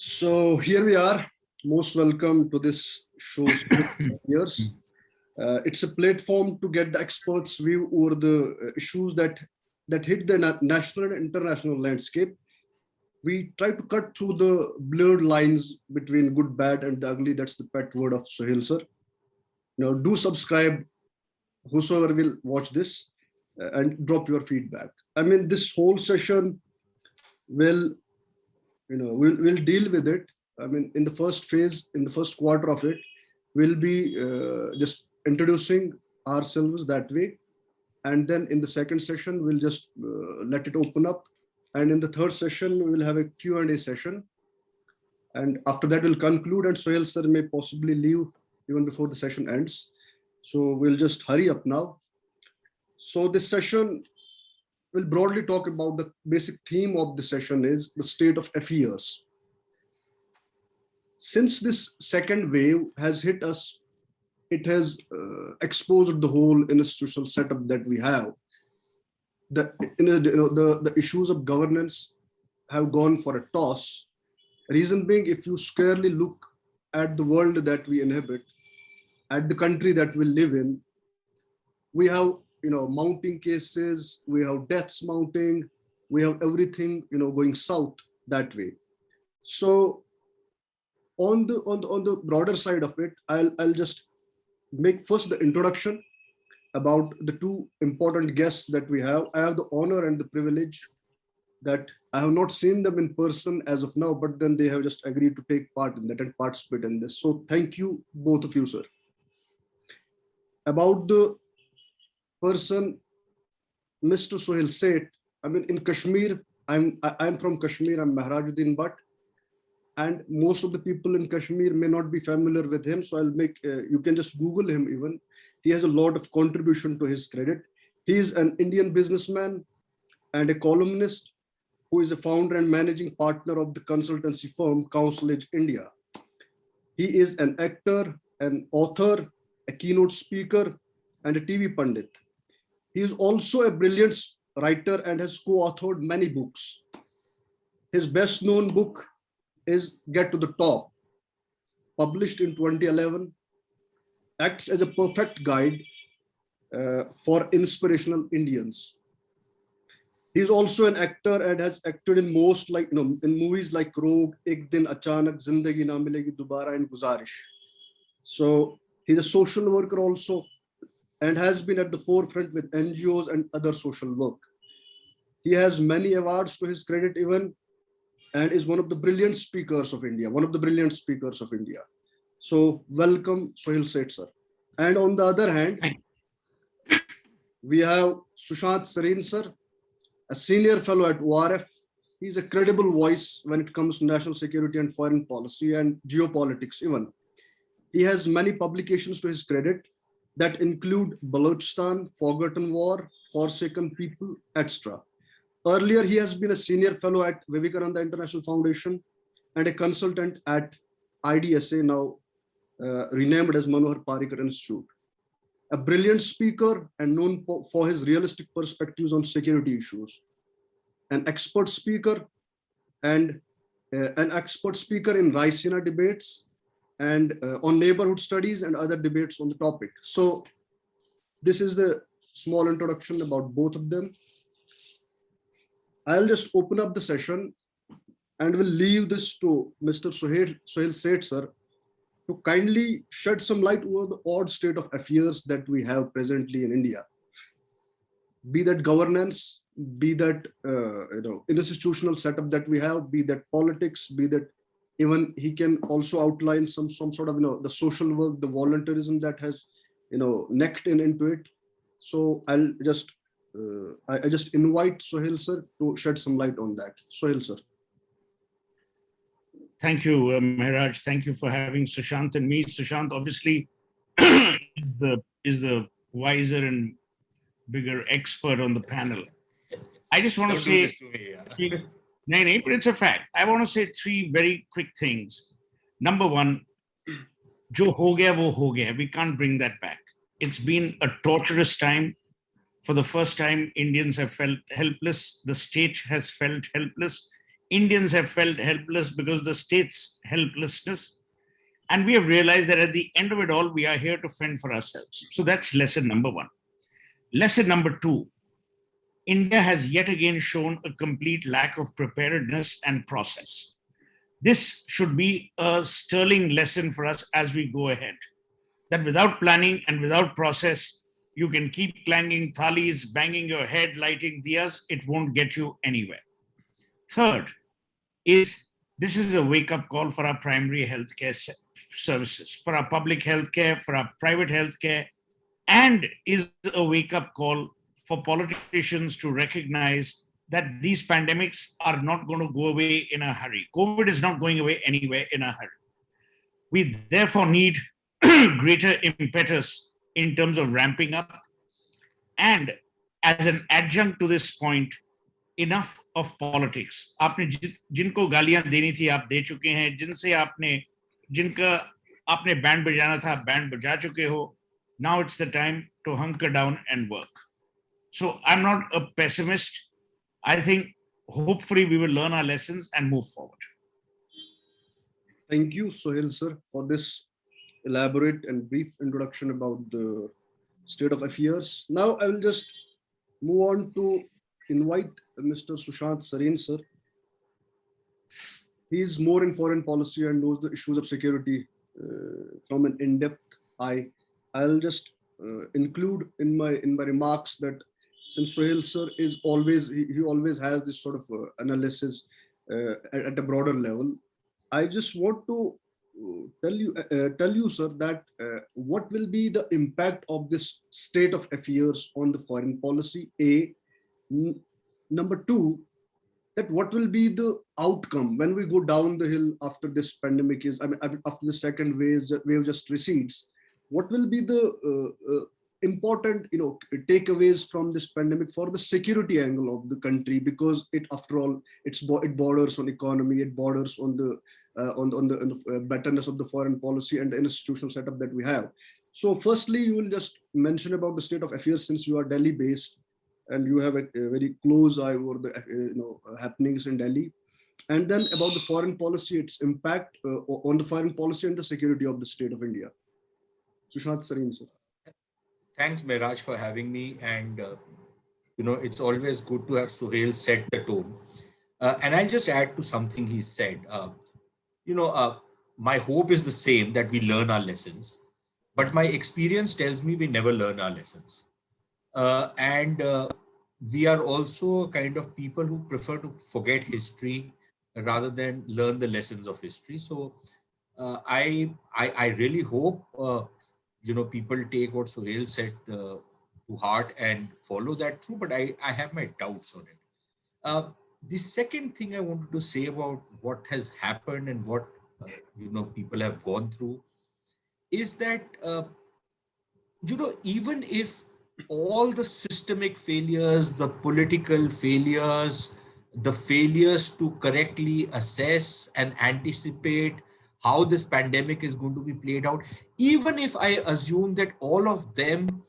So here we are. Most welcome to this show. Years. It's a platform to get the experts' view over the issues that hit the national and international landscape. We try to cut through the blurred lines between good, bad, and the ugly. That's the pet word of Suhel sir. Do subscribe, whosoever will watch this, and drop your feedback. I mean, this whole session will, we'll deal with it. I mean, in the first phase, in the first quarter of it, we'll be just introducing ourselves that way. And then in the second session, we'll just let it open up. And in the third session, we will have a Q&A session. And after that, we'll conclude, and Suhel sir may possibly leave even before the session ends. So we'll just hurry up now. So this session will broadly talk about the basic theme of the session is the state of affairs. Since this second wave has hit us, it has exposed the whole institutional setup that we have. The issues of governance have gone for a toss. Reason being, if you squarely look at the world that we inhabit, at the country that we live in, we have mounting cases, we have deaths mounting, we have everything going south that way. So on the broader side of it, I'll just make first the introduction about the two important guests that we have. I have the honor and the privilege that I have not seen them in person as of now, but then they have just agreed to take part in that and participate in this. So thank you, both of you, sir. About the person, Mr. Suhel Seth. I mean, in Kashmir, I'm from Kashmir, I'm Maharajuddin Bhatt, and most of the people in Kashmir may not be familiar with him, so I'll make, you can just Google him even. He has a lot of contribution to his credit. He is an Indian businessman and a columnist who is a founder and managing partner of the consultancy firm Counselage India. He is an actor, an author, a keynote speaker, and a TV Pundit. He is also a brilliant writer and has co-authored many books. His best known book is Get to the Top, published in 2011, acts as a perfect guide for inspirational Indians. He is also an actor and has acted in most in movies like Rogue, Ek Din Achanak, Zindagi Na Milegi Dobara, and Guzarish. So he's a social worker also, and has been at the forefront with NGOs and other social work. He has many awards to his credit even, and is one of the brilliant speakers of India, So welcome, Suhel Seth, sir. And on the other hand, we have Sushantsareen, sir, a senior fellow at ORF. He's a credible voice when it comes to national security and foreign policy and geopolitics even. He has many publications to his credit that include Balochistan, Forgotten War, Forsaken People, etc. Earlier, he has been a senior fellow at Vivekananda International Foundation and a consultant at IDSA, now renamed as Manohar Parrikar Institute. A brilliant speaker and known for his realistic perspectives on security issues. An expert speaker and an expert speaker in Raisina debates and on neighborhood studies and other debates on the topic. So this is the small introduction about both of them. I'll just open up the session and will leave this to Mr. Suhel Seth, sir, to kindly shed some light over the odd state of affairs that we have presently in India. Be that governance, be that institutional setup that we have, be that politics, be that even he can also outline some sort of the social work, the volunteerism that has necked into it. So I'll just I just invite Suhel sir to shed some light on that. Suhel sir. Thank you, Maharaj. Thank you for having Sushant and me. Sushant obviously is the wiser and bigger expert on the panel. I just want to say, but it's a fact. I want to say three very quick things. Number one, jo ho gaya wo ho gaya. We can't bring that back. It's been a torturous time. For the first time, Indians have felt helpless. The state has felt helpless. Indians have felt helpless because of the state's helplessness. And we have realized that at the end of it all, we are here to fend for ourselves. So that's lesson number one. Lesson number two, India has yet again shown a complete lack of preparedness and process. This should be a sterling lesson for us as we go ahead, that without planning and without process, you can keep clanging thalis, banging your head, lighting diyas, it won't get you anywhere. Third is, this is a wake-up call for our primary healthcare services, for our public healthcare, for our private healthcare, and is a wake-up call for politicians to recognize that these pandemics are not going to go away in a hurry. COVID is not going away anywhere in a hurry. We therefore need greater impetus in terms of ramping up. And as an adjunct to this point, enough of politics. आपने जिनको गालियां देनी थी आप दे चुके हैं, जिनका आपने बैंड बजाना था बैंड बजा चुके हो. Now it's the time to hunker down and work. So I'm not a pessimist. I think hopefully we will learn our lessons and move forward. Thank you, Suhel sir, for this elaborate and brief introduction about the state of affairs. Now I will just move on to invite Mr. Sushantsareen sir. He is more in foreign policy and knows the issues of security from an in-depth eye. I'll just include in my remarks that since Suhel sir is always he always has this sort of analysis at a broader level, I just want to tell you sir that what will be the impact of this state of affairs on the foreign policy, A. Number two, that what will be the outcome when we go down the hill after this pandemic is, I mean, after the second wave just recedes, what will be the important, takeaways from this pandemic for the security angle of the country, because it, after all, it borders on economy, it borders on the betterness of the foreign policy and the institutional setup that we have. So firstly, you will just mention about the state of affairs since you are Delhi based and you have a very close eye over the happenings in Delhi, and then about the foreign policy, its impact on the foreign policy and the security of the state of India. Sushantsareen sir. Thanks, Mehraj, for having me. And, it's always good to have Suhel set the tone. And I'll just add to something he said. My hope is the same, that we learn our lessons. But my experience tells me we never learn our lessons. And we are also kind of people who prefer to forget history rather than learn the lessons of history. So I really hope people take what Suhel said to heart and follow that through, but I have my doubts on it. The second thing I wanted to say about what has happened and what people have gone through is that even if all the systemic failures, the political failures, the failures to correctly assess and anticipate how this pandemic is going to be played out, even if I assume that all of them,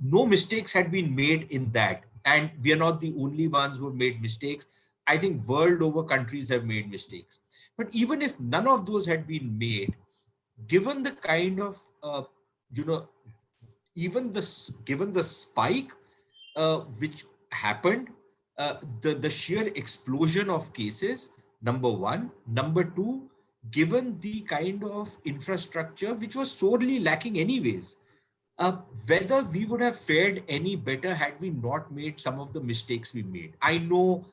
no mistakes had been made in that, and we are not the only ones who have made mistakes. I think world over countries have made mistakes. But even if none of those had been made, given the kind of, given the spike which happened, the sheer explosion of cases, number one. Number two, given the kind of infrastructure which was sorely lacking anyways, whether we would have fared any better had we not made some of the mistakes we made. I know,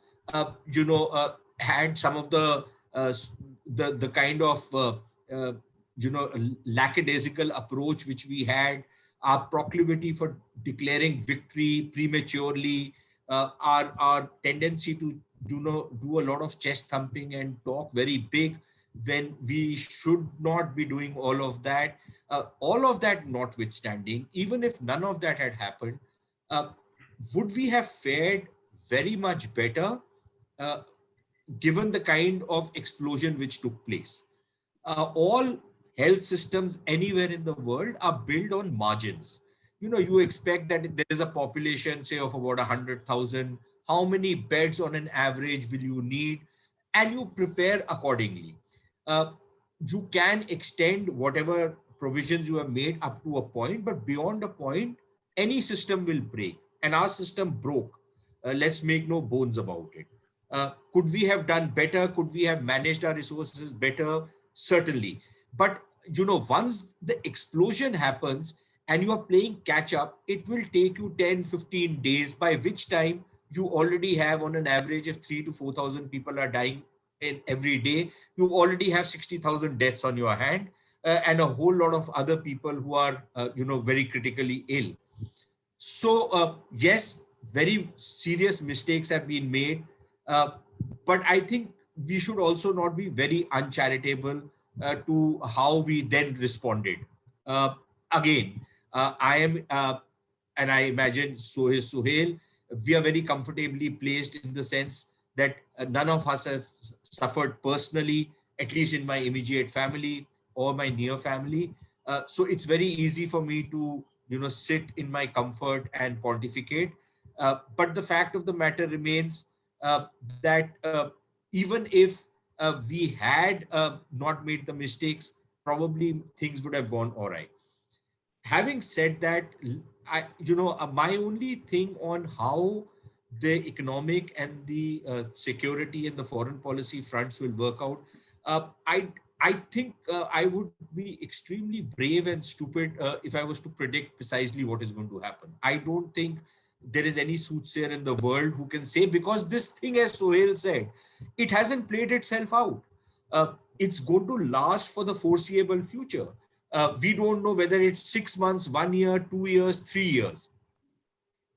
had some of the kind of, lackadaisical approach which we had, our proclivity for declaring victory prematurely, our tendency to do a lot of chest thumping and talk very big when we should not be doing all of that notwithstanding, even if none of that had happened, would we have fared very much better given the kind of explosion which took place? All health systems anywhere in the world are built on margins. You expect that there is a population, say, of about 100,000. How many beds on an average will you need? and you prepare accordingly. You can extend whatever provisions you have made up to a point, but beyond a point, any system will break, and our system broke. Let's make no bones about it. Could we have done better? Could we have managed our resources better? Certainly. But once the explosion happens and you are playing catch up, it will take you 10, 15 days, by which time you already have, on an average of 3,000 to 4,000 people are dying in every day. You already have 60,000 deaths on your hand, and a whole lot of other people who are, very critically ill. So yes, very serious mistakes have been made. But I think we should also not be very uncharitable to how we then responded. Again, I am, and I imagine so is Suhel, we are very comfortably placed in the sense that none of us have suffered personally, at least in my immediate family or my near family. So it's very easy for me to, sit in my comfort and pontificate. But the fact of the matter remains that even if we had not made the mistakes, probably things would have gone all right. Having said that, my only thing on how the economic and the security and the foreign policy fronts will work out, I think I would be extremely brave and stupid if I was to predict precisely what is going to happen. I don't think there is any soothsayer in the world who can say, because this thing, as Suhel said, it hasn't played itself out. It's going to last for the foreseeable future. We don't know whether it's 6 months, 1 year, 2 years, 3 years.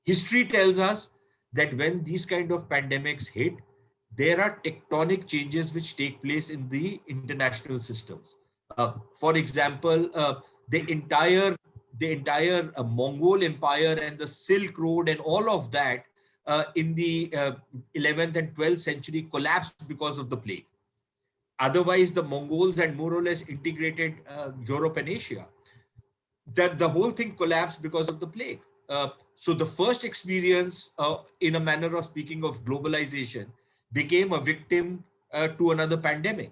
History tells us that when these kind of pandemics hit, there are tectonic changes which take place in the international systems. For example, the entire Mongol Empire and the Silk Road and all of that in the 11th and 12th century collapsed because of the plague. Otherwise, the Mongols had more or less integrated Europe and Asia. That the whole thing collapsed because of the plague. So the first experience, in a manner of speaking, of globalization became a victim to another pandemic.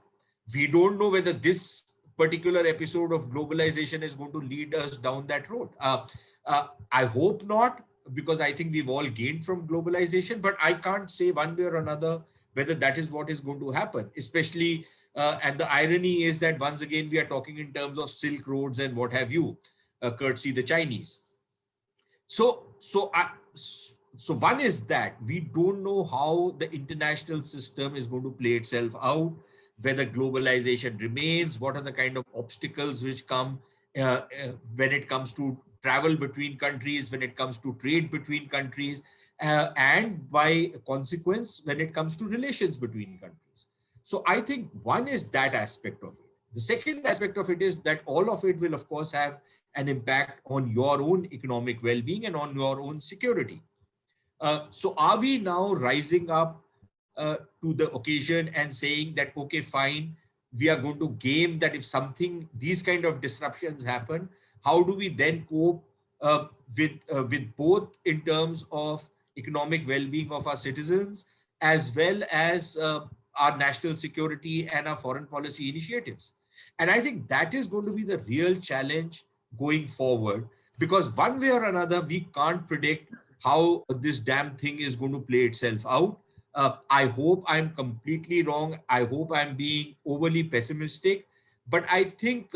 We don't know whether this particular episode of globalization is going to lead us down that road. I hope not, because I think we've all gained from globalization, but I can't say one way or another whether that is what is going to happen, especially, and the irony is that once again, we are talking in terms of Silk Roads and what have you, courtesy the Chinese. So one is that we don't know how the international system is going to play itself out, whether globalization remains, what are the kind of obstacles which come when it comes to travel between countries, when it comes to trade between countries, and by consequence, when it comes to relations between countries. So I think one is that aspect of it. The second aspect of it is that all of it will, of course, have an impact on your own economic well-being and on your own security. So are we now rising up to the occasion and saying that, okay, fine, we are going to game that if these kind of disruptions happen, how do we then cope with both in terms of economic well-being of our citizens, as well as our national security and our foreign policy initiatives? And I think that is going to be the real challenge going forward, because one way or another, we can't predict how this damn thing is going to play itself out. I hope I'm completely wrong. I hope I'm being overly pessimistic, but I think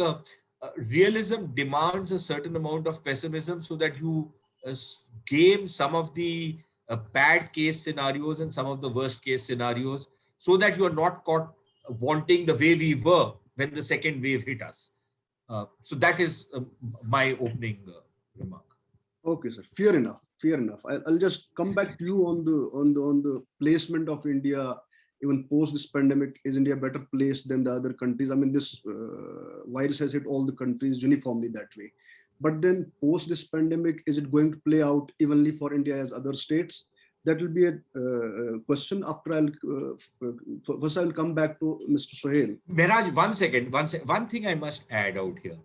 realism demands a certain amount of pessimism so that you game some of the bad case scenarios and some of the worst case scenarios, so that you are not caught wanting the way we were when the second wave hit us. So that is my opening remark. Okay, sir. Fair enough. Fair enough. I'll just come back to you on the placement of India, even post this pandemic. Is India better placed than the other countries? I mean, this virus has hit all the countries uniformly that way. But then post this pandemic, is it going to play out evenly for India as other states? That will be a question. After first I'll come back to Mr. Suhel. Mehraj, one second. One thing I must add out here.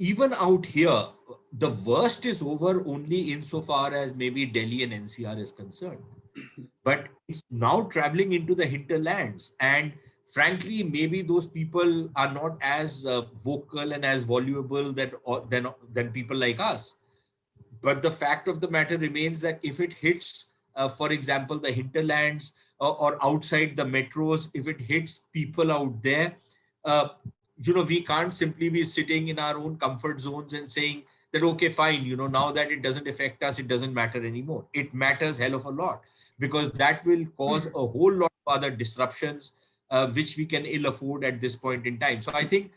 Even out here, the worst is over only insofar as maybe Delhi and NCR is concerned. but it's now traveling into the hinterlands. And frankly, maybe those people are not as vocal and as voluble than people like us. But the fact of the matter remains that if it hits, for example, the hinterlands or outside the metros, if it hits people out there, uh, we can't simply be sitting in our own comfort zones and saying that, okay, fine, now that it doesn't affect us, it doesn't matter anymore. It matters hell of a lot, because that will cause a whole lot of other disruptions, which we can ill afford at this point in time. So I think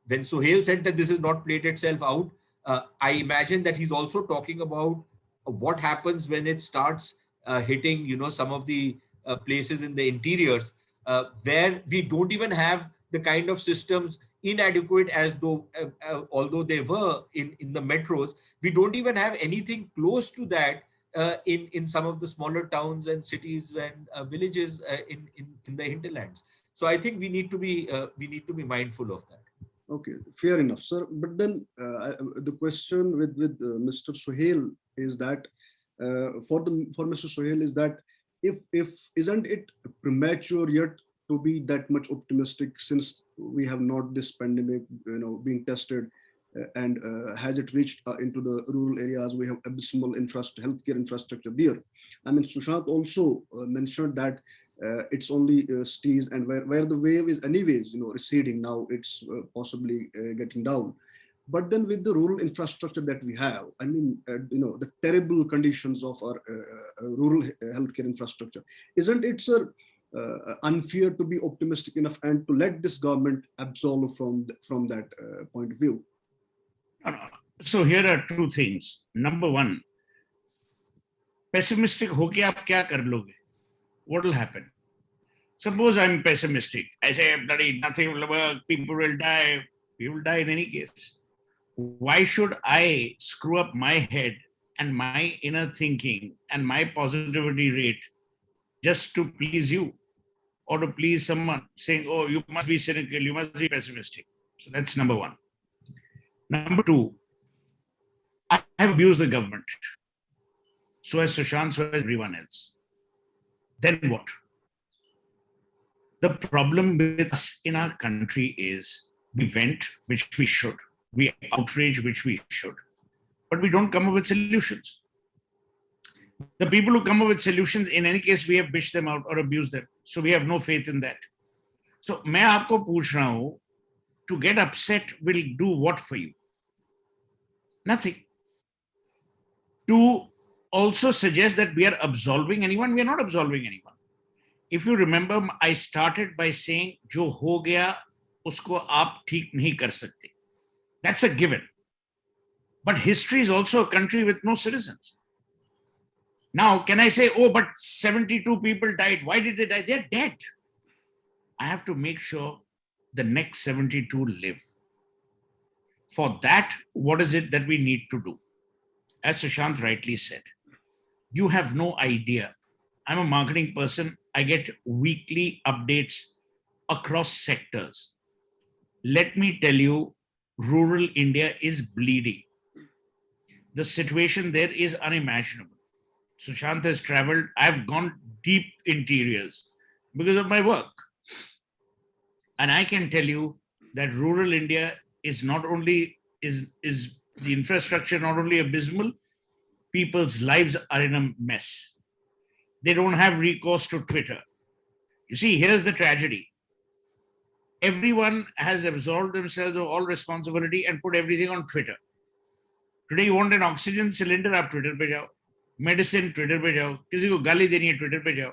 when Suhel said that this has not played itself out, I imagine that he's also talking about what happens when it starts hitting, some of the places in the interiors where we don't even have the kind of systems, inadequate as though, although they were in the metros, we don't even have anything close to that in some of the smaller towns and cities and villages in the hinterlands. So I think we need to be mindful of that. Okay, fair enough, sir. But then the question with Mr. Suhel is that for Mr. Suhel is that if isn't it premature yet to be that much optimistic, since we have not this pandemic being tested, and has it reached into the rural areas? We have abysmal healthcare infrastructure there. I mean, Sushant also mentioned that it's only stays, and where the wave is anyways receding now, it's possibly getting down. But then with the rural infrastructure that we have, I mean, the terrible conditions of our rural healthcare infrastructure, isn't it, sir, unfair to be optimistic enough and to let this government absolve from that point of view? So here are two things. Number one, pessimistic hoke aap kya kar loge? What will happen? Suppose I'm pessimistic. I say, bloody nothing will work, people will die. People will die in any case. Why should I screw up my head and my inner thinking and my positivity rate just to please you or to please someone saying, oh, you must be cynical, you must be pessimistic? So that's number one. Number two, I have abused the government. So has Sushant, so has everyone else. Then what? The problem with us in our country is we vent, which we should. We outrage, which we should. But we don't come up with solutions. The people who come up with solutions, in any case, we have bitched them out or abused them. So we have no faith in that. So मैं आपको पूछ रहा हूं, to get upset will do what for you? Nothing. To also suggest that we are absolving anyone, we are not absolving anyone. If you remember, I started by saying, जो हो गया, उसको आप ठीक नहीं कर सकते. That's a given. But history is also a country with no citizens. Now, can I say, oh, but 72 people died. Why did they die? They're dead. I have to make sure the next 72 live. For that, what is it that we need to do? As Sushant rightly said, you have no idea. I'm a marketing person. I get weekly updates across sectors. Let me tell you, rural India is bleeding. The situation there is unimaginable. Sushant has traveled. I've gone deep interiors because of my work. And I can tell you that rural India is not only, is the infrastructure not only abysmal, people's lives are in a mess. They don't have recourse to Twitter. You see, here's the tragedy. Everyone has absolved themselves of all responsibility and put everything on Twitter. Today you want an oxygen cylinder, आप Twitter पे जाओ. Medicine, Twitter पे जाओ. किसी को गाली देनी है, Twitter पे जाओ.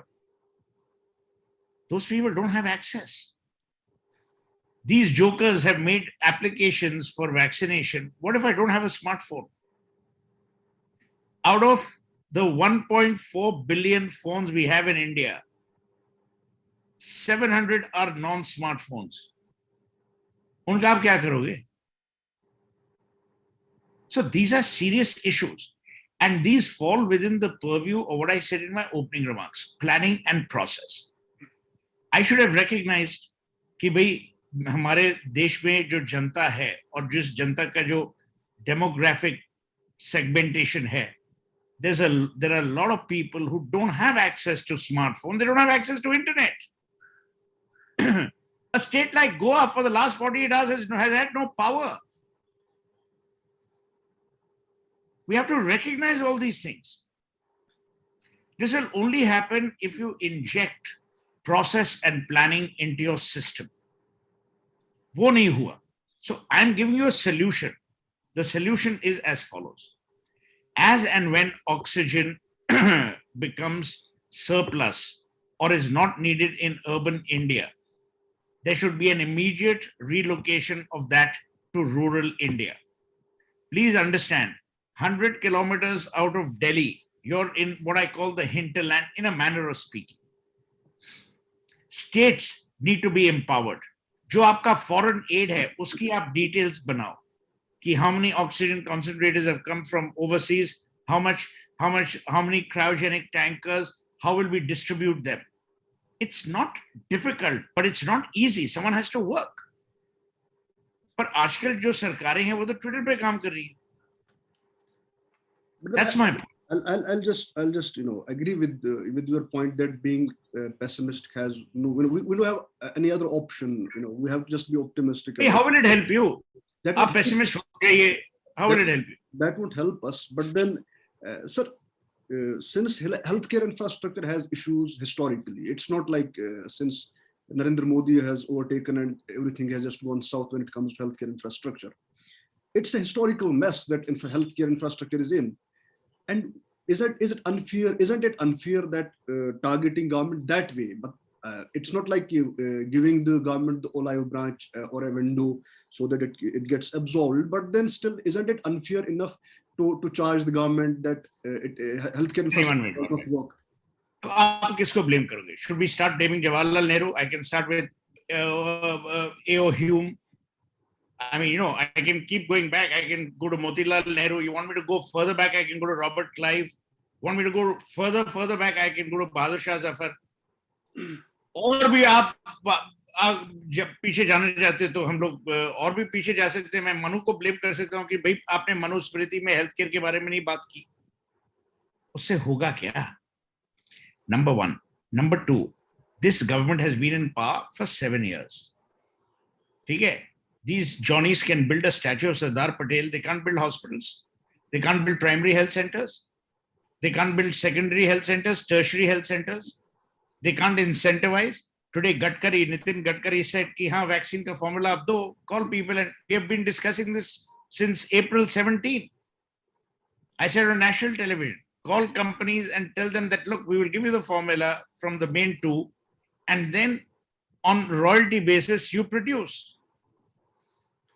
Those people don't have access. These jokers have made applications for vaccination. What if I don't have a smartphone? Out of the 1.4 billion phones we have in India, 700 are non-smartphones. उनका आप क्या करोगे? So these are serious issues. And these fall within the purview of what I said in my opening remarks, planning and process. I should have recognized कि भाई हमारे देश में जो जनता है और जिस जनता का जो demographic segmentation है, there are a lot of people who don't have access to smartphone. They don't have access to internet. A state like Goa for the last 48 hours has had no power. We have to recognize all these things. This will only happen if you inject process and planning into your system. वो नहीं हुआ. So I'm giving you a solution. The solution is as follows. As and when oxygen becomes surplus or is not needed in urban India, there should be an immediate relocation of that to rural India. Please understand, 100 kilometers out of Delhi, you're in what I call the hinterland, in a manner of speaking. States need to be empowered. जो आपका foreign aid है, उसकी आप details बनाओ. कि how many oxygen concentrators have come from overseas, how many cryogenic tankers, how will we distribute them? It's not difficult, but it's not easy. Someone has to work. पर आजकल जो सरकारें हैं वो तो ट्विटर पे काम कर रही हैं. That's my point. I'll just agree with your point that being pessimistic has no, we don't have any other option. We have to just be optimistic. Hey, how will it help you? That आप pessimist हो गए, how will it help you? That would help us. But then, sir, since healthcare infrastructure has issues historically, it's not like since Narendra Modi has overtaken and everything has just gone south when it comes to healthcare infrastructure. It's a historical mess that healthcare infrastructure is in. And is it unfair? Isn't it unfair that targeting government that way? But it's not like giving the government the olive branch or a window so that it gets absorbed. But then still, isn't it unfair enough to charge the government that healthcare infrastructure does not work? आप किसको blame करोगे? Should we start blaming Jawaharlal Nehru? I can start with A.O. Hume. I mean, I can keep going back. I can go to Motilal Nehru. You want me to go further back? I can go to Robert Clive. Want me to go further back? I can go to Bahadur Shah Zafar. और भी आप जब पीछे जाना चाहते तो हम लोग और भी पीछे जा सकते हैं. मैं मनु को ब्लेम कर सकता हूँ कि भाई आपने मनुस्मृति में हेल्थ केयर के बारे में नहीं बात की. उससे होगा क्या? Number one. Number two, this government has been in power for 7 years. ठीक है? These Johnnies can build a statue of Sardar Patel. They can't build hospitals. They can't build primary health centers. They can't build secondary health centers, tertiary health centers. They can't incentivize. Today, Nitin Gadkari said, ki haan, vaccine ka formula ab do, call people. And we have been discussing this since April 17. I said on national television, call companies and tell them that, look, we will give you the formula from the main two, and then on royalty basis, you produce.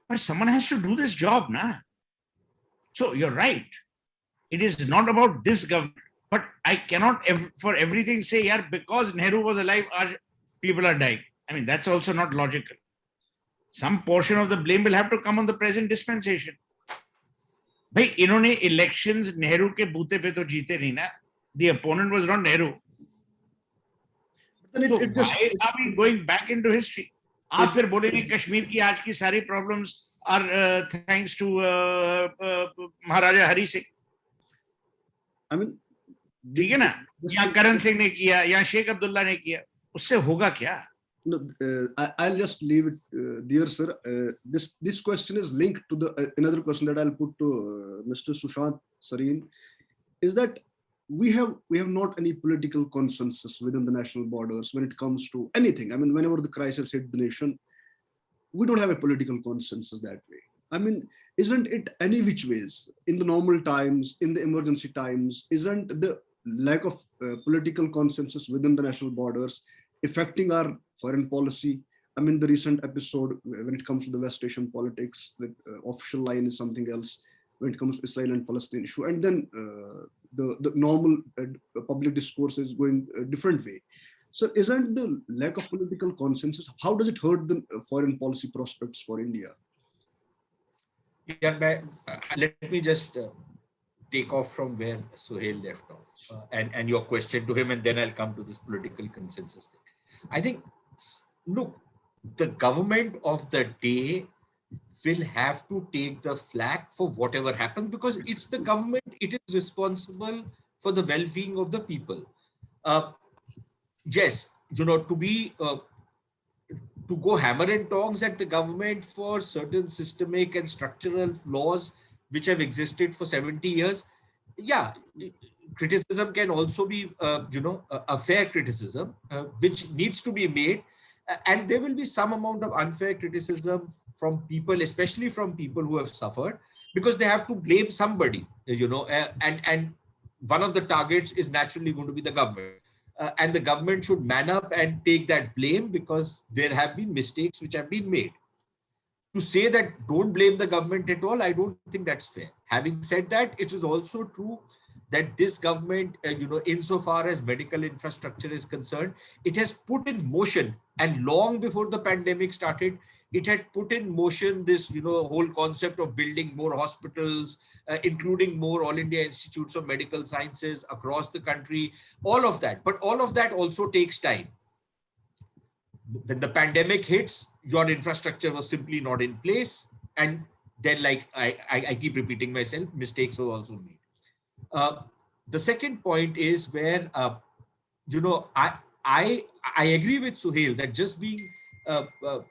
But someone has to do this job, na? So you're right. It is not about this government. But I cannot for everything say, yeah, because Nehru was alive, people are dying. I mean, that's also not logical. Some portion of the blame will have to come on the present dispensation. भाई इन्होंने elections Nehru के बूते पे तो जीते नहीं ना. The opponent was not Nehru. So why are we going back into history? आप फिर बोलेंगे कश्मीर की आज की सारी problems are thanks to Maharaja Hari Singh. I mean, ठीक है ना? या करण सिंह ने किया, या शेख अब्दुल्ला ने किया. उससे होगा क्या? No, I'll just leave it there, sir. This question is linked to the another question that I'll put to Mr. Sushant Sareen, is that we have not any political consensus within the national borders when it comes to anything. I mean, whenever the crisis hit the nation, we don't have a political consensus that way. I mean, isn't it any which ways in the normal times, in the emergency times, isn't the lack of political consensus within the national borders affecting our foreign policy? I mean, the recent episode when it comes to the West Asian politics, the official line is something else when it comes to Israel and Palestine issue, and then the normal public discourse is going a different way. So isn't the lack of political consensus, how does it hurt the foreign policy prospects for India? Yeah, let me just take off from where Suhel left off and your question to him, and then I'll come to this political consensus thing. I think, look, the government of the day will have to take the flak for whatever happens, because it's the government, it is responsible for the well-being of the people. Yes, to go hammer and tongs at the government for certain systemic and structural flaws which have existed for 70 years. Yeah, criticism can also be, a fair criticism, which needs to be made. And there will be some amount of unfair criticism from people, especially from people who have suffered, because they have to blame somebody, and one of the targets is naturally going to be the government. And the government should man up and take that blame, because there have been mistakes which have been made. To say that don't blame the government at all, I don't think that's fair. Having said that, it is also true that this government, insofar as medical infrastructure is concerned, it has put in motion, and long before the pandemic started, it had put in motion this, whole concept of building more hospitals, including more All India Institutes of Medical Sciences across the country, all of that. But all of that also takes time. When the pandemic hits, your infrastructure was simply not in place. And then, like I keep repeating myself, mistakes were also made. The second point is where, I agree with Suhel that just being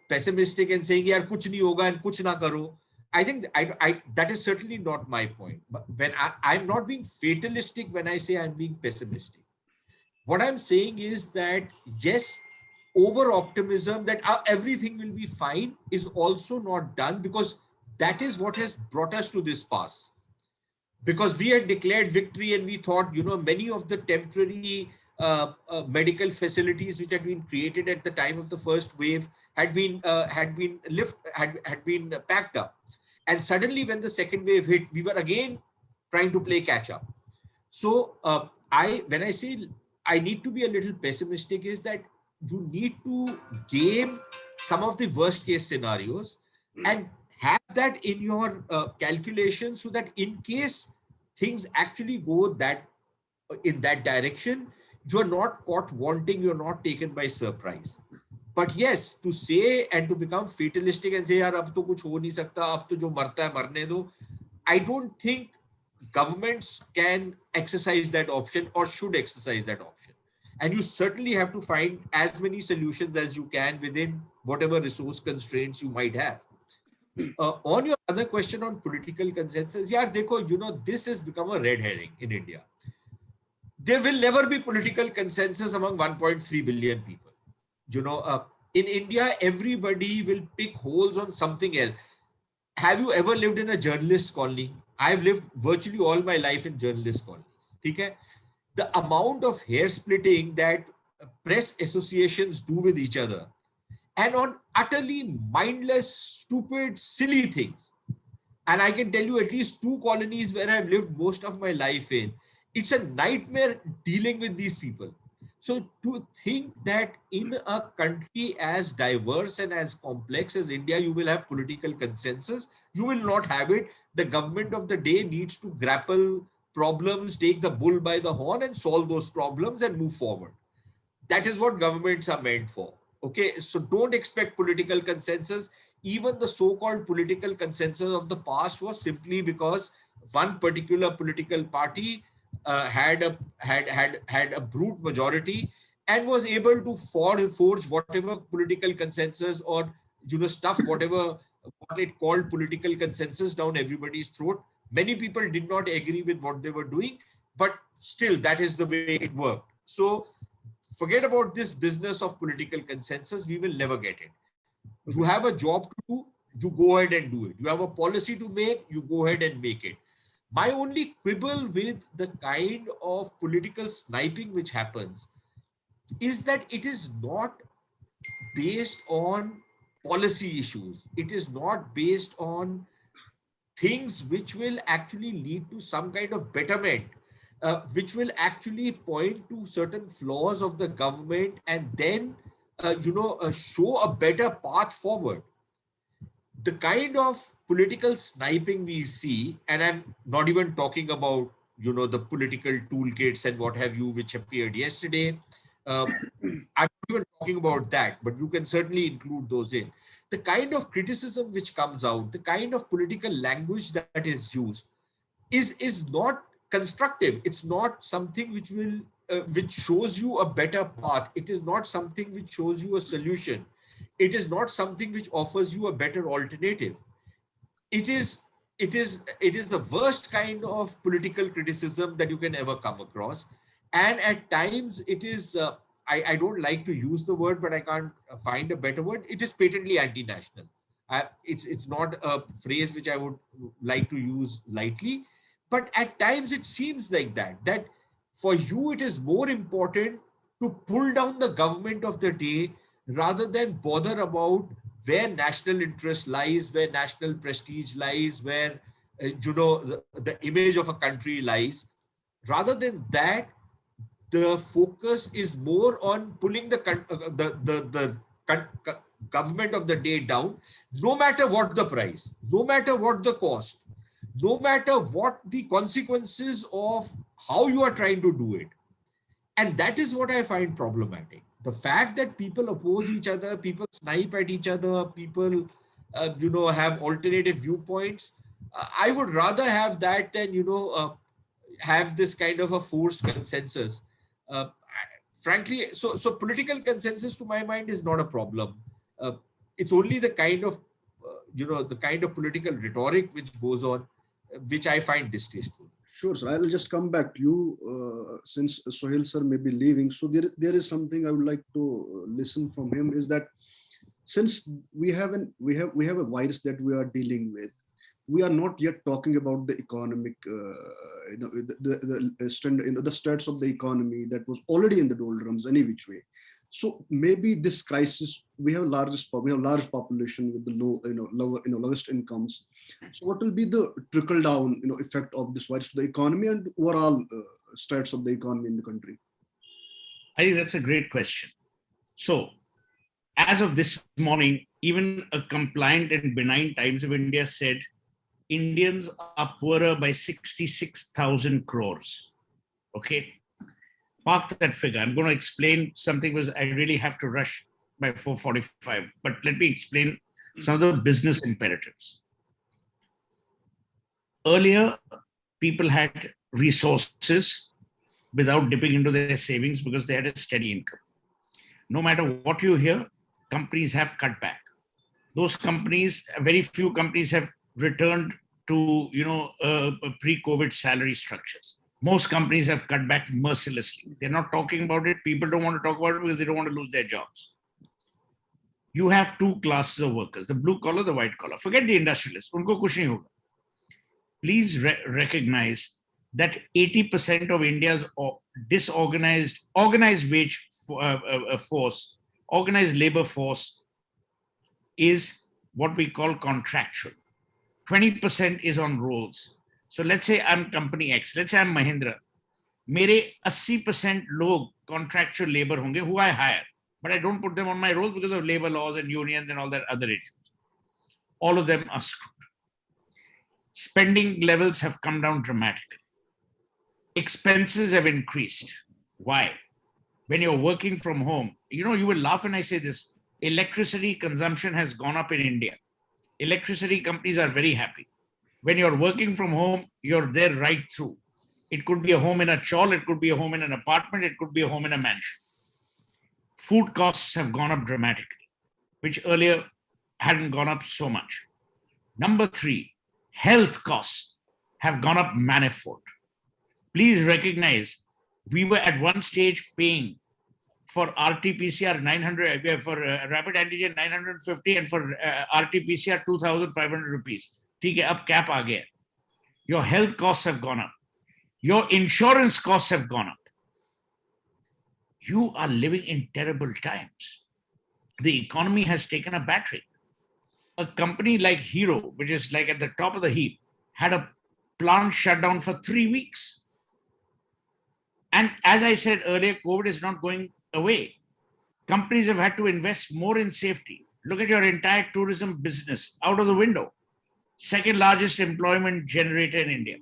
pessimistic and saying, "Yaar, kuch nahi hoga and kuch na karo," I think that is certainly not my point. But when I'm not being fatalistic when I say I'm being pessimistic. What I'm saying is that, yes, over optimism that everything will be fine is also not done, because that is what has brought us to this pass. Because we had declared victory and we thought, many of the temporary medical facilities which had been created at the time of the first wave had been packed up. And suddenly when the second wave hit, we were again trying to play catch up. So when I say I need to be a little pessimistic, is that you need to game some of the worst case scenarios and have that in your calculation, so that in case things actually go in that direction, you're not caught wanting, you're not taken by surprise. But yes, to say and to become fatalistic and say, "Yaar, ab to kuch ho nahi sakta, ab to jo marta hai marne do," I don't think governments can exercise that option or should exercise that option. And you certainly have to find as many solutions as you can within whatever resource constraints you might have. On your other question on political consensus, this has become a red herring in India. There will never be political consensus among 1.3 billion people. In India, everybody will pick holes on something else. Have you ever lived in a journalist colony? I've lived virtually all my life in journalist colonies. Okay? The amount of hair splitting that press associations do with each other, and on utterly mindless, stupid, silly things. And I can tell you at least 2 colonies where I've lived most of my life in. It's a nightmare dealing with these people. So to think that in a country as diverse and as complex as India, you will have political consensus, you will not have it. The government of the day needs to grapple problems, take the bull by the horn and solve those problems and move forward. That is what governments are meant for. Okay, so don't expect political consensus. Even the so-called political consensus of the past was simply because one particular political party had a brute majority and was able to forge whatever political consensus or stuff whatever what it called political consensus down everybody's throat. Many people did not agree with what they were doing, but still that is the way it worked. So forget about this business of political consensus. We will never get it. You have a job to do, you go ahead and do it. You have a policy to make, you go ahead and make it. My only quibble with the kind of political sniping which happens is that it is not based on policy issues. It is not based on things which will actually lead to some kind of betterment, which will actually point to certain flaws of the government and then, show a better path forward. The kind of political sniping we see, and I'm not even talking about, the political toolkits and what have you, which appeared yesterday. I'm not even talking about that, but you can certainly include those in. The kind of criticism which comes out, the kind of political language that is used is not constructive. It's not something which will which shows you a better path. It is not something which shows you a solution. It is not something which offers you a better alternative. It is the worst kind of political criticism that you can ever come across, and at times it is I don't like to use the word, but I can't find a better word. It is patently anti-national. It's not a phrase which I would like to use lightly, but at times it seems like that for you it is more important to pull down the government of the day rather than bother about where national interest lies, where national prestige lies, where the image of a country lies. Rather than that, the focus is more on pulling the government of the day down, no matter what the price, no matter what the cost, no matter what the consequences of how you are trying to do it. And that is what I find problematic. The fact that people oppose each other, people snipe at each other, people, have alternative viewpoints. I would rather have that than, have this kind of a forced consensus. Frankly, so political consensus to my mind is not a problem. It's only the kind of, the kind of political rhetoric which goes on, which I find distasteful. Sure, sir. I will just come back to you since Suhel sir may be leaving. So there is something I would like to listen from him, is that since we have a virus that we are dealing with, we are not yet talking about the economic, the stats of the economy that was already in the doldrums any which way. So maybe this crisis, we have large population with the lowest incomes. So what will be the trickle down, effect of this virus to the economy and overall stats of the economy in the country? I think that's a great question. So, as of this morning, even a compliant and benign Times of India said Indians are poorer by 66,000 crores. Okay. Park that figure. I'm going to explain something because I really have to rush by 4:45. But let me explain some of the business imperatives. Earlier, people had resources without dipping into their savings because they had a steady income. No matter what you hear, companies have cut back. Those companies, very few companies have returned to pre-COVID salary structures. Most companies have cut back mercilessly. They're not talking about it. People don't want to talk about it because they don't want to lose their jobs. You have two classes of workers, the blue collar, the white collar. Forget the industrialists. Unko kuch nahi hoga. Please recognize that 80% of India's organized wage force, organized labor force is what we call contractual. 20% is on rolls. So let's say I'm company X, let's say I'm Mahindra. Mere 80% log contractual labor honge who I hire, but I don't put them on my rolls because of labor laws and unions and all that other issues. All of them are screwed. Spending levels have come down dramatically. Expenses have increased. Why? When you're working from home, you will laugh when I say this. Electricity consumption has gone up in India. Electricity companies are very happy. When you're working from home, you're there right through. It could be a home in a chawl, it could be a home in an apartment, it could be a home in a mansion. Food costs have gone up dramatically, which earlier hadn't gone up so much. Number 3, health costs have gone up manifold. Please recognize, we were at one stage paying for RT-PCR 900, for rapid antigen 950, and for RT-PCR 2,500 rupees. ठीक है, अब cap आ गया. Your health costs have gone up. Your insurance costs have gone up. You are living in terrible times. The economy has taken a battering. A company like Hero, which is like at the top of the heap, had a plant shut down for 3 weeks. And as I said earlier, COVID is not going away. Companies have had to invest more in safety. Look at your entire tourism business out of the window. Second largest employment generator in India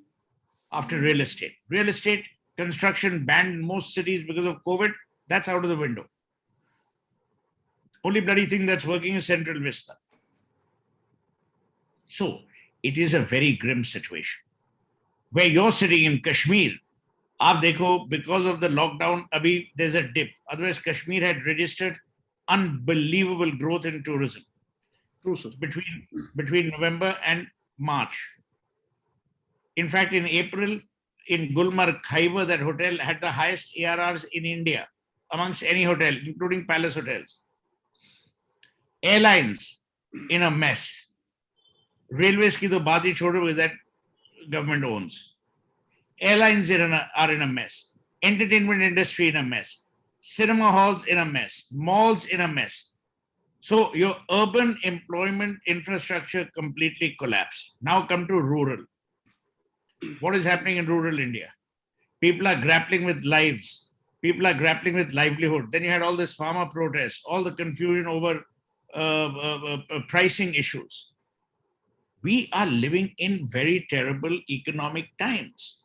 after real estate. Real estate construction banned in most cities because of COVID. That's out of the window. Only bloody thing that's working is Central Vista. So it is a very grim situation. Where you're sitting in Kashmir, aap dekho, because of the lockdown, abhi there's a dip. Otherwise, Kashmir had registered unbelievable growth in tourism. True, sir. Between November and March. In fact, in April, in Gulmarg, Khyber, that hotel had the highest ARRs in India amongst any hotel, including palace hotels. Airlines in a mess. Railways ki to baat hi chodo because that government owns. Airlines are in a mess. Entertainment industry in a mess. Cinema halls in a mess. Malls in a mess. So your urban employment infrastructure completely collapsed. Now come to rural. What is happening in rural India? People are grappling with lives. People are grappling with livelihood. Then you had all this farmer protests, all the confusion over pricing issues. We are living in very terrible economic times.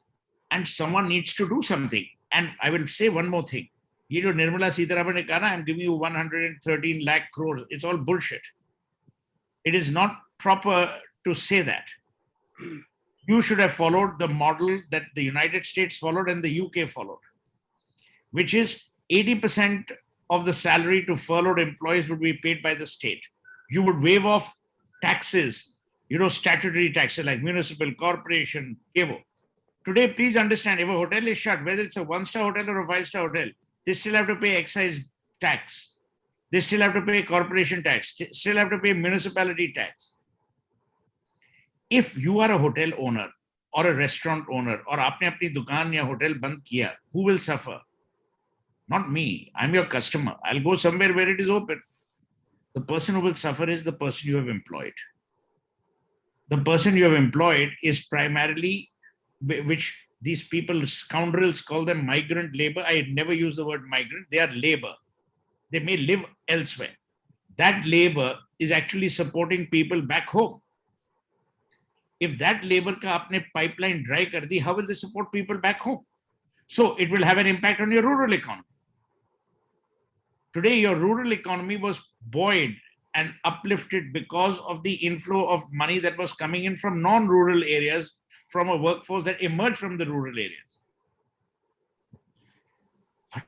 And someone needs to do something. And I will say one more thing. Ye jo Nirmala Sitharaman ne kaha na, I'm giving you 113 lakh crores. It's all bullshit. It is not proper to say that. You should have followed the model that the United States followed and the UK followed, which is 80% of the salary to furloughed employees would be paid by the state. You would waive off taxes, statutory taxes like municipal, corporation, evo. Today, please understand, if a hotel is shut, whether it's a 1-star hotel or a 5-star hotel, they still have to pay excise tax. They still have to pay corporation tax, still have to pay municipality tax. If you are a hotel owner or a restaurant owner, or aapne apni dukaan ya hotel band kiya, who will suffer? Not me. I'm your customer. I'll go somewhere where it is open. The person who will suffer is the person you have employed. The person you have employed is primarily, which these people, scoundrels, call them migrant labor. I never use the word migrant. They are labor. They may live elsewhere. That labor is actually supporting people back home. If that labor ka apne pipeline dry kar di, how will they support people back home? So it will have an impact on your rural economy. Today, your rural economy was buoyed and uplifted because of the inflow of money that was coming in from non-rural areas, from a workforce that emerged from the rural areas. But,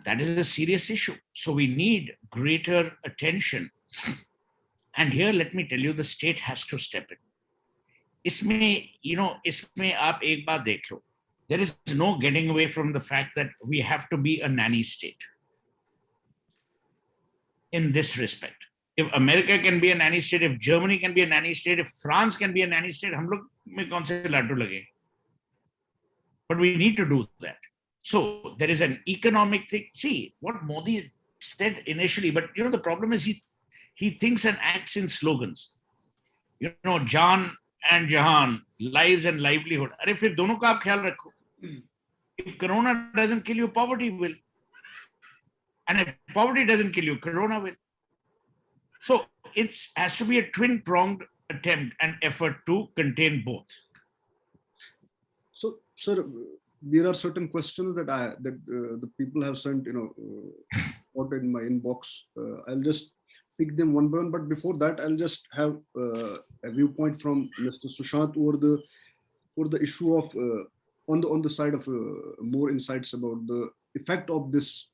that is a serious issue. So we need greater attention. And here, let me tell you, the state has to step in. Isme aap ek baat dekh lo. There is no getting away from the fact that we have to be a nanny state in this respect. If America can be a nanny state, if Germany can be a nanny state, if France can be a nanny state, hum log mein kaun se laddu lage? But we need to do that. So there is an economic thing. See, what Modi said initially, but the problem is he thinks and acts in slogans. Jaan and Jahan, lives and livelihood. Arey fir dono ka aap khayal rakho. If Corona doesn't kill you, poverty will. And if poverty doesn't kill you, Corona will. So it has to be a twin-pronged attempt and effort to contain both. So, sir, there are certain questions that the people have sent, out in my inbox. I'll just pick them one by one. But before that, I'll just have a viewpoint from Mr. Sushant over the issue of on the side of more insights about the effect of this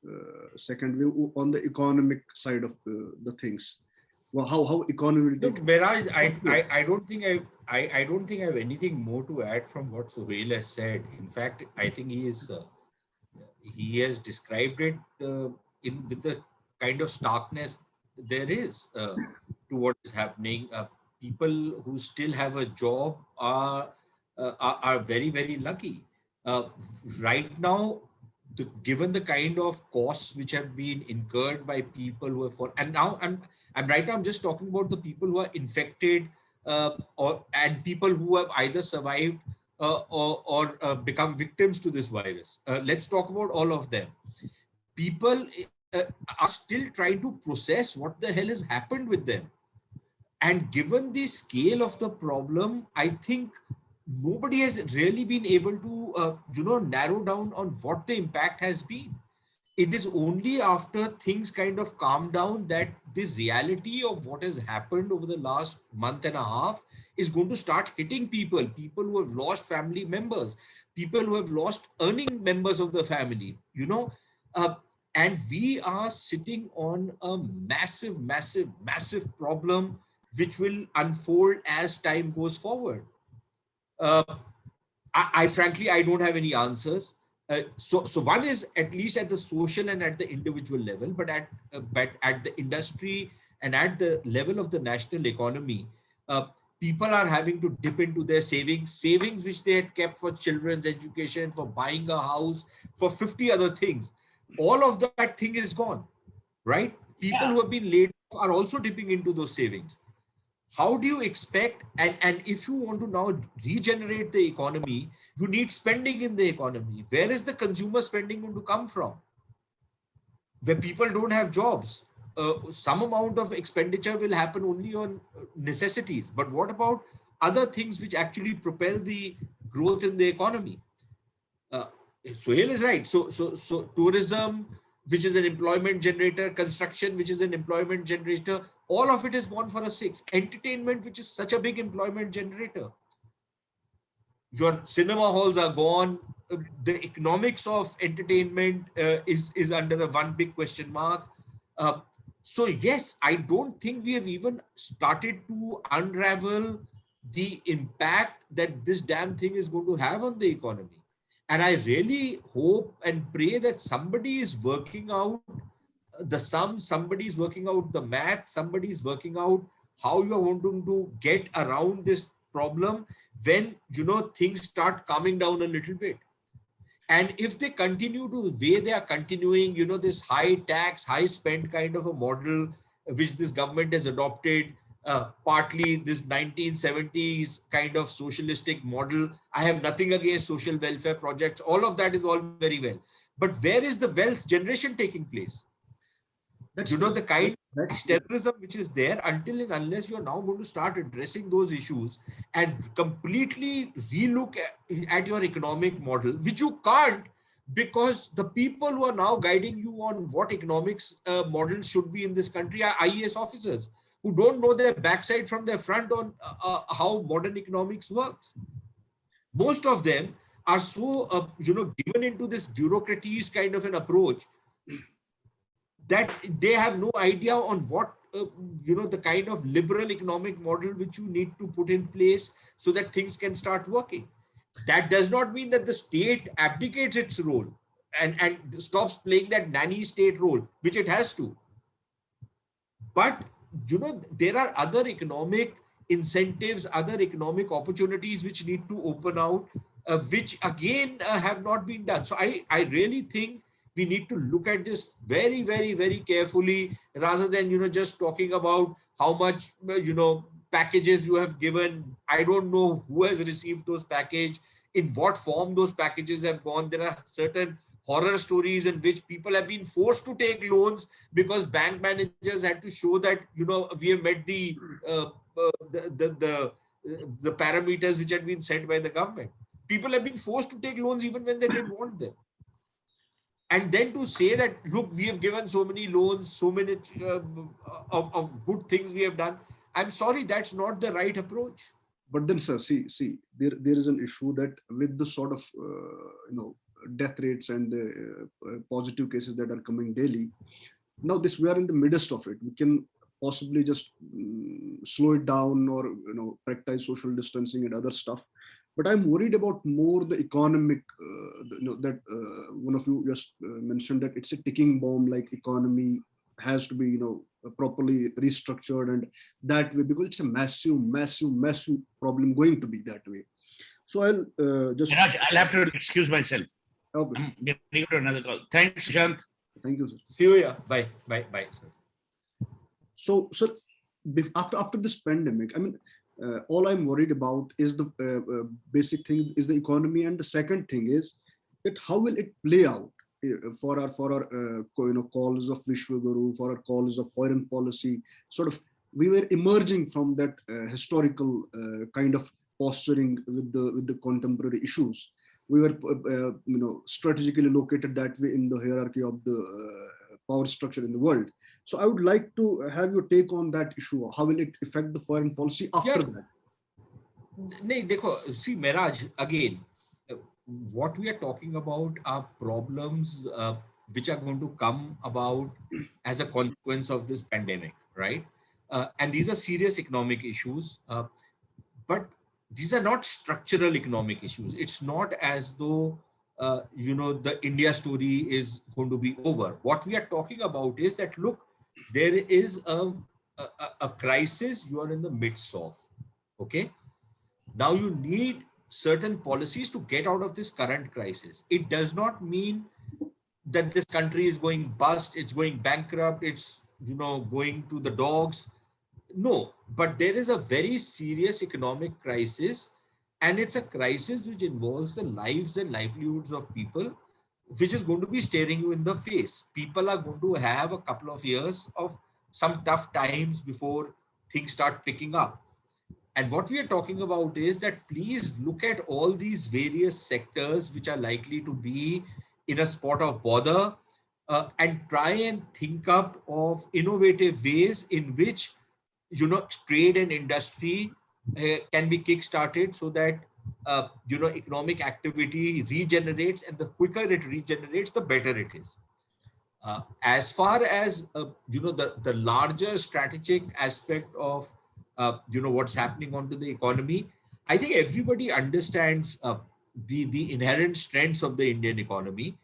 second wave on the economic side of the things. Well, how economy will take. Mehraj, I don't think I have anything more to add from what Suhel has said. In fact, I think he has described it with the kind of starkness there is to what is happening. People who still have a job are very, very lucky. Right now, given the kind of costs which have been incurred by people who have and now I'm just talking about the people who are infected and people who have either survived or become victims to this virus. Let's talk about all of them. People are still trying to process what the hell has happened with them. And given the scale of the problem, I think nobody has really been able to, narrow down on what the impact has been. it is only after things kind of calm down that the reality of what has happened over the last month and a half is going to start hitting people who have lost family members, people who have lost earning members of the family, uh, and we are sitting on a massive problem which will unfold as time goes forward. uh, I frankly, I don't have any answers. So one is at least at the social and at the individual level, but at the industry and at the level of the national economy, uh, people are having to dip into their savings which they had kept for children's education, for buying a house, for 50 other things. All of that thing is gone, right? People Yeah. who have been laid off are also dipping into those savings. How do you expect, and if you want to now regenerate the economy, you need spending in the economy. Where is the consumer spending going to come from? Where people don't have jobs, some amount of expenditure will happen only on necessities. But what about other things which actually propel the growth in the economy? uh, Suhel is right. So tourism, which is an employment generator, construction, which is an employment generator, all of it is gone for a six. Entertainment, which is such a big employment generator. Your cinema halls are gone. The economics of entertainment is under a one big question mark. Uh, so yes, I don't think we have even started to unravel the impact that this damn thing is going to have on the economy. And I really hope and pray that somebody is working out the sum, somebody is working out the math, somebody is working out how you are wanting to get around this problem when things start calming down a little bit. And if they continue to the way they are continuing, this high tax, high spend kind of a model which this government has adopted, partly this 1970s kind of socialistic model. I have nothing against social welfare projects. All of that is all very well. But where is the wealth generation taking place? The kind of terrorism which is there, until and unless you're now going to start addressing those issues and completely relook at your economic model, which you can't, because the people who are now guiding you on what economics model should be in this country are IAS officers who don't know their backside from their front on how modern economics works. Most of them are so given into this bureaucraties kind of an approach that they have no idea on what the kind of liberal economic model which you need to put in place so that things can start working. That does not mean that the state abdicates its role and stops playing that nanny state role, which it has to. But there are other economic incentives, other economic opportunities which need to open out, which again have not been done. So I really think we need to look at this very carefully, rather than just talking about how much packages you have given. I don't know who has received those packages, in what form those packages have gone. There are certain horror stories in which people have been forced to take loans because bank managers had to show that we have met the parameters which had been set by the government. People have been forced to take loans even when they didn't want them. And then to say that, look, we have given so many loans, so many of good things we have done. I'm sorry, that's not the right approach. But then, sir, see, there is an issue that with the sort of death rates and the positive cases that are coming daily, now we are in the midst of it. We can possibly just slow it down or practice social distancing and other stuff. But I'm worried about more the economic, that one of you just mentioned that it's a ticking bomb, like economy has to be, properly restructured and that way, because it's a massive problem going to be that way. So I'll just... Raj, I'll have to excuse myself. Okay. I'm getting to another call. Thanks, Sushant. Thank you, sir. See you, yeah. Bye, sir. So, sir, after this pandemic, I mean, all I'm worried about is the basic thing is the economy, and the second thing is that how will it play out for our calls of Vishwaguru, for our calls of foreign policy. Sort of, we were emerging from that historical kind of posturing with the contemporary issues. we were strategically located that way in the hierarchy of the power structure in the world. So I would like to have your take on that issue. How will it affect the foreign policy after that? No, see, Mehraj, again, what we are talking about are problems which are going to come about as a consequence of this pandemic, right? And these are serious economic issues, but these are not structural economic issues. It's not as though, the India story is going to be over. What we are talking about is that, look, there is a crisis you are in the midst of, okay? Now you need certain policies to get out of this current crisis. It does not mean that this country is going bust, it's going bankrupt, it's going to the dogs. No, but there is a very serious economic crisis, and it's a crisis which involves the lives and livelihoods of people, which is going to be staring you in the face. People are going to have a couple of years of some tough times before things start picking up. And what we are talking about is that please look at all these various sectors which are likely to be in a spot of bother, and try and think up of innovative ways in which trade and industry can be kick-started so that economic activity regenerates, and the quicker it regenerates, the better it is. As far as the larger strategic aspect of what's happening onto the economy, I think everybody understands the inherent strengths of the Indian economy,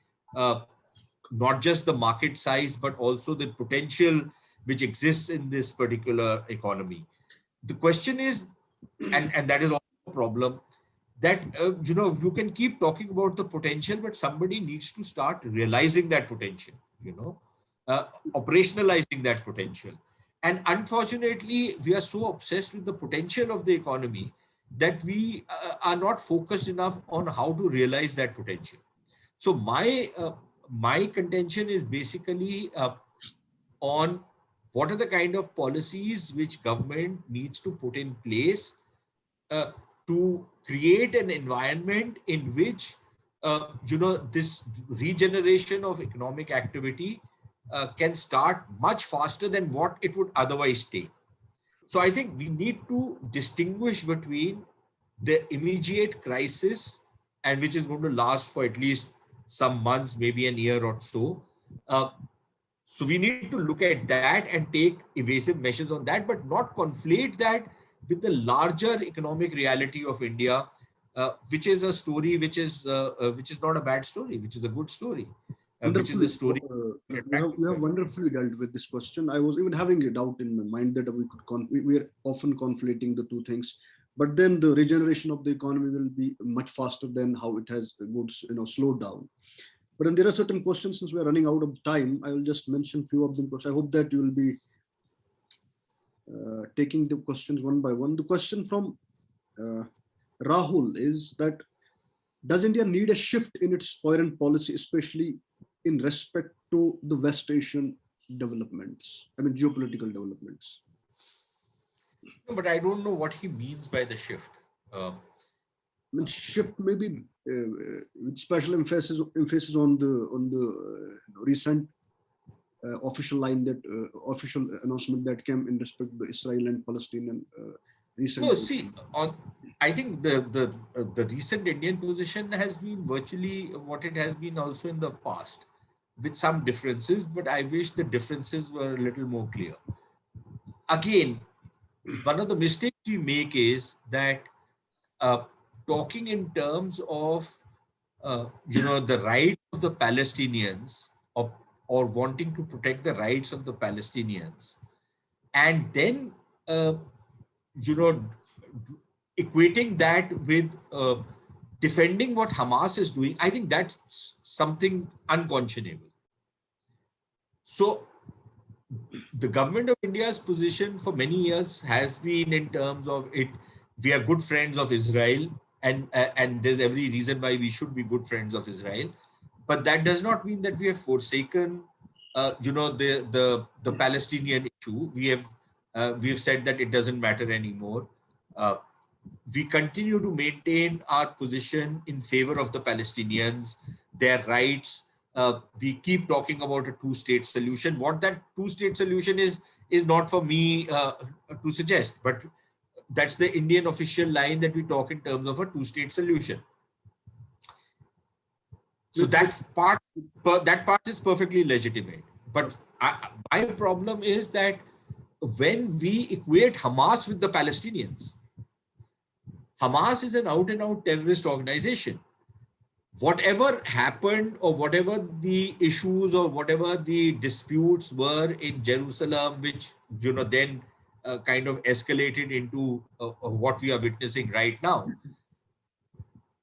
not just the market size, but also the potential which exists in this particular economy. The question is, and that is also a problem, that you can keep talking about the potential, but somebody needs to start realizing that potential, operationalizing that potential. And unfortunately, we are so obsessed with the potential of the economy that we are not focused enough on how to realize that potential. So my contention is basically on what are the kind of policies which government needs to put in place to create an environment in which this regeneration of economic activity can start much faster than what it would otherwise take. So I think we need to distinguish between the immediate crisis, and which is going to last for at least some months, maybe an year or so. So we need to look at that and take evasive measures on that, but not conflate that with the larger economic reality of India, which is a story which is not a bad story, which is a good story, which is a story. We have wonderfully dealt with this question. I was even having a doubt in my mind that we are often conflating the two things, but then the regeneration of the economy will be much faster than how it has slowed down. But then there are certain questions, since we are running out of time, I will just mention a few of them because I hope that you will be taking the questions one by one. The question from Rahul is that, does India need a shift in its foreign policy, especially in respect to the West Asian developments, geopolitical developments? No, but I don't know what he means by the shift. Shift maybe with special emphasis on the recent official line that official announcement that came in respect to the Israel and Palestinian recent. No, see, I think the recent Indian position has been virtually what it has been also in the past, with some differences, but I wish the differences were a little more clear. Again, one of the mistakes we make is that talking in terms of the rights of the Palestinians, or wanting to protect the rights of the Palestinians, and then equating that with defending what Hamas is doing, I think that's something unconscionable. So the government of India's position for many years has been in terms of it, we are good friends of Israel, and there's every reason why we should be good friends of Israel. But that does not mean that we have forsaken, the Palestinian issue. We have said that it doesn't matter anymore. we continue to maintain our position in favor of the Palestinians, their rights. We keep talking about a two-state solution. What that two-state solution is not for me to suggest, but that's the Indian official line that we talk in terms of a two-state solution. So that part is perfectly legitimate. But my problem is that when we equate Hamas with the Palestinians, Hamas is an out-and-out terrorist organization. Whatever happened, or whatever the issues or whatever the disputes were in Jerusalem, which then kind of escalated into what we are witnessing right now,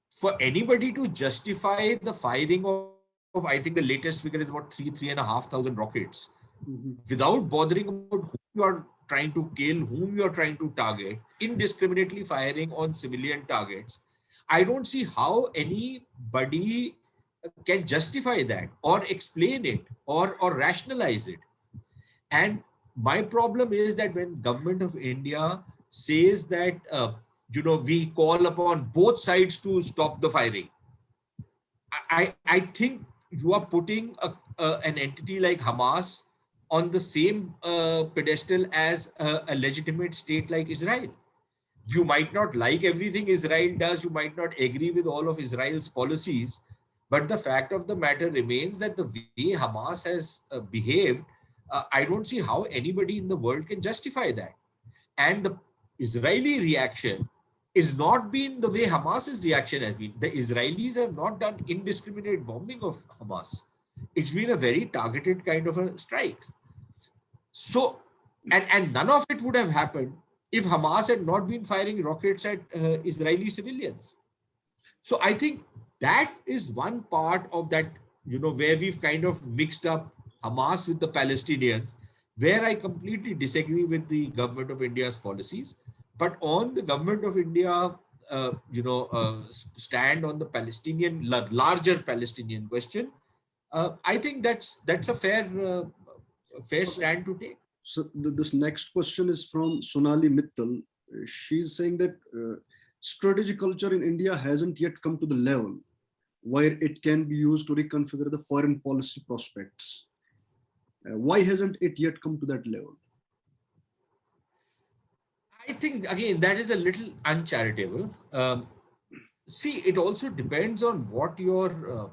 for anybody to justify the firing of I think the latest figure is about 3,500 rockets, without bothering about who you are trying to kill, whom you are trying to target, indiscriminately firing on civilian targets, I don't see how anybody can justify that or explain it or rationalize it. And my problem is that when government of India says that we call upon both sides to stop the firing, I think you are putting an entity like Hamas on the same pedestal as a legitimate state like Israel. You might not like everything Israel does, you might not agree with all of Israel's policies, but the fact of the matter remains that the way Hamas has behaved, I don't see how anybody in the world can justify that. And the Israeli reaction is not been the way Hamas's reaction has been. The Israelis have not done indiscriminate bombing of Hamas. It's been a very targeted kind of a strikes. So, and none of it would have happened if Hamas had not been firing rockets at Israeli civilians. So I think that is one part of that, where we've kind of mixed up Hamas with the Palestinians, where I completely disagree with the government of India's policies. But on the government of India, stand on the Palestinian, larger Palestinian question, I think that's a fair stand to take. So this next question is from Sonali Mittal. She's saying that strategic culture in India hasn't yet come to the level where it can be used to reconfigure the foreign policy prospects. Why hasn't it yet come to that level? I think, again, that is a little uncharitable. See, it also depends on what your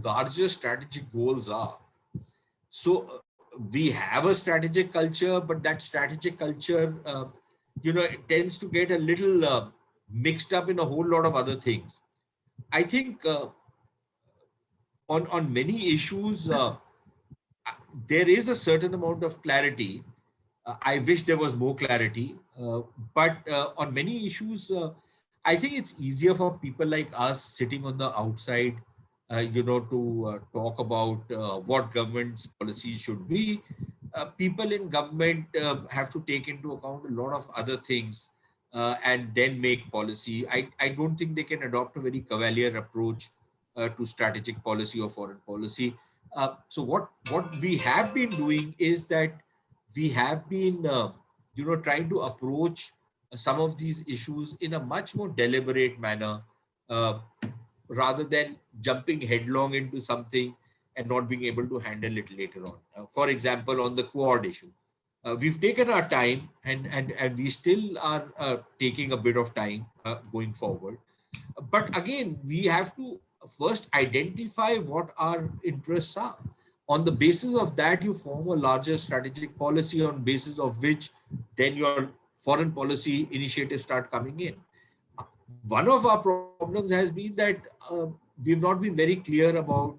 larger strategic goals are. So we have a strategic culture, but that strategic culture, it tends to get a little mixed up in a whole lot of other things. I think on many issues, there is a certain amount of clarity. I wish there was more clarity, but on many issues, I think it's easier for people like us sitting on the outside, to talk about what government's policies should be. People in government have to take into account a lot of other things and then make policy. I don't think they can adopt a very cavalier approach to strategic policy or foreign policy. So what we have been doing is that we have been, trying to approach some of these issues in a much more deliberate manner, rather than jumping headlong into something and not being able to handle it later on. For example, on the Quad issue, we've taken our time and we still are taking a bit of time going forward. But again, we have to first identify what our interests are. On the basis of that, you form a larger strategic policy on basis of which then your foreign policy initiatives start coming in. One of our problems has been that we've not been very clear about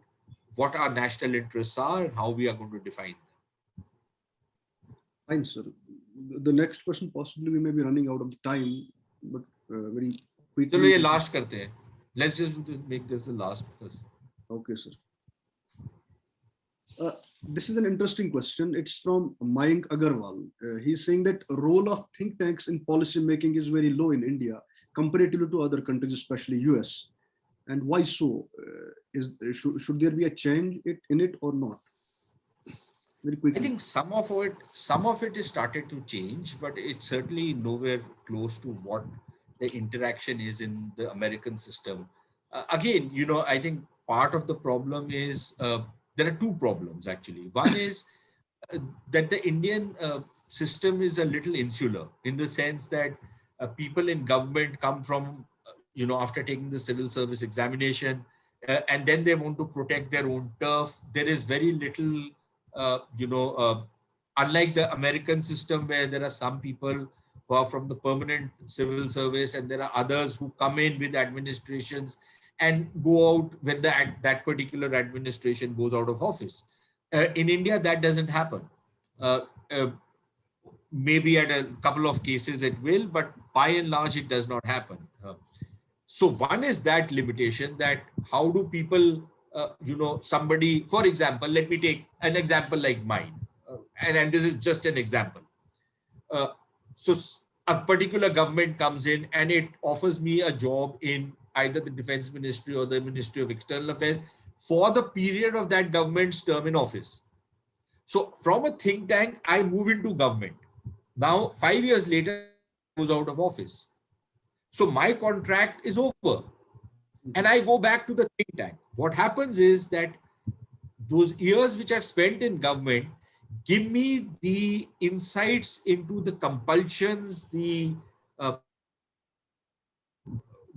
what our national interests are and how we are going to define them. Fine, sir. The next question, possibly we may be running out of the time, but very quickly. So, last karte hain. Let's just do this, make this the last question. Okay, sir. This is an interesting question. It's from Mayank Agarwal. He's saying that role of think tanks in policy making is very low in India comparatively to other countries, especially US. And why so? Should there be a change in it or not? very I quickly. think some of it is started to change, but it's certainly nowhere close to what the interaction is in the American system. Again, I think part of the problem is there are two problems actually. One is uh, that the Indian system is a little insular in the sense that people in government come from, after taking the civil service examination, and then they want to protect their own turf. There is very little, unlike the American system where there are some people who are from the permanent civil service and there are others who come in with administrations and go out when that particular administration goes out of office. In India, that doesn't happen. Uh, uh, Maybe at a couple of cases it will, but by and large, it does not happen. So one is that limitation, that how do people, somebody, for example, let me take an example like mine. And this is just an example. Uh, so a particular government comes in and it offers me a job in either the Defense Ministry or the Ministry of External Affairs for the period of that government's term in office. So from a think tank, I move into government. Now, 5 years later, goes out of office. So my contract is over and I go back to the think tank. What happens is that those years which I've spent in government give me the insights into the compulsions, uh,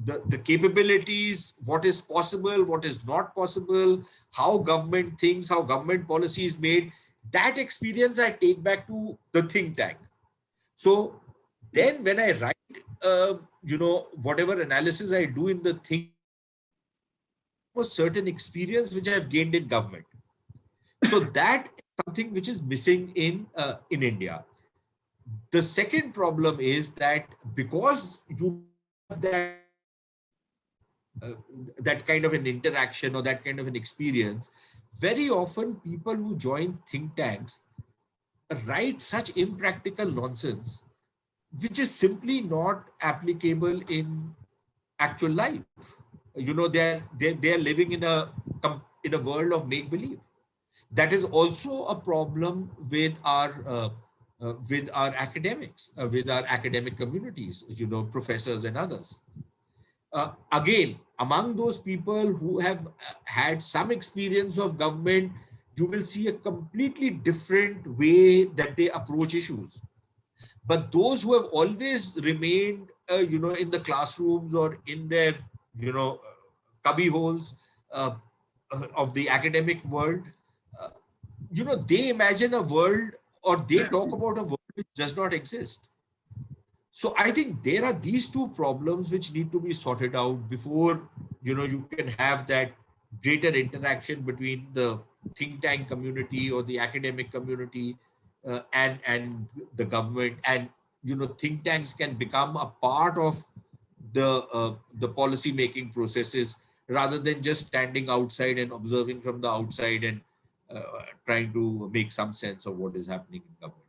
the capabilities, what is possible, what is not possible, how government thinks, how government policy is made. That experience I take back to the think tank. So then when I write, whatever analysis I do in the think, was certain experience which I've gained in government. So that is something which is missing in India. The second problem is that because you have that kind of an interaction or that kind of an experience, very often people who join think tanks write such impractical nonsense, which is simply not applicable in actual life. They're living in a world of make believe. That is also a problem with our academics, with our academic communities, professors and others. Again, among those people who have had some experience of government, you will see a completely different way that they approach issues. But those who have always remained, in the classrooms or in their, cubby holes uh, of the academic world, uh, they imagine a world or they talk about a world which does not exist. So I think there are these two problems which need to be sorted out before, you can have that greater interaction between the think tank community or the academic community and the government. And, think tanks can become a part of the policy making processes rather than just standing outside and observing from the outside and trying to make some sense of what is happening in government.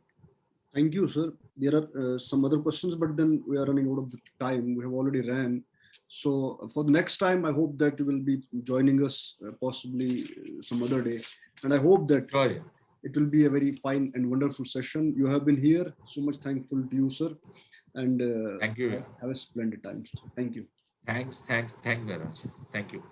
Thank you, sir. There are some other questions, but then we are running out of the time. We have already ran. So for the next time, I hope that you will be joining us possibly some other day. And I hope that Sure, yeah. it will be a very fine and wonderful session. You have been here. So much thankful to you, sir. And Thank you. have a splendid time. Thank you. Thanks, Viraj. Thank you.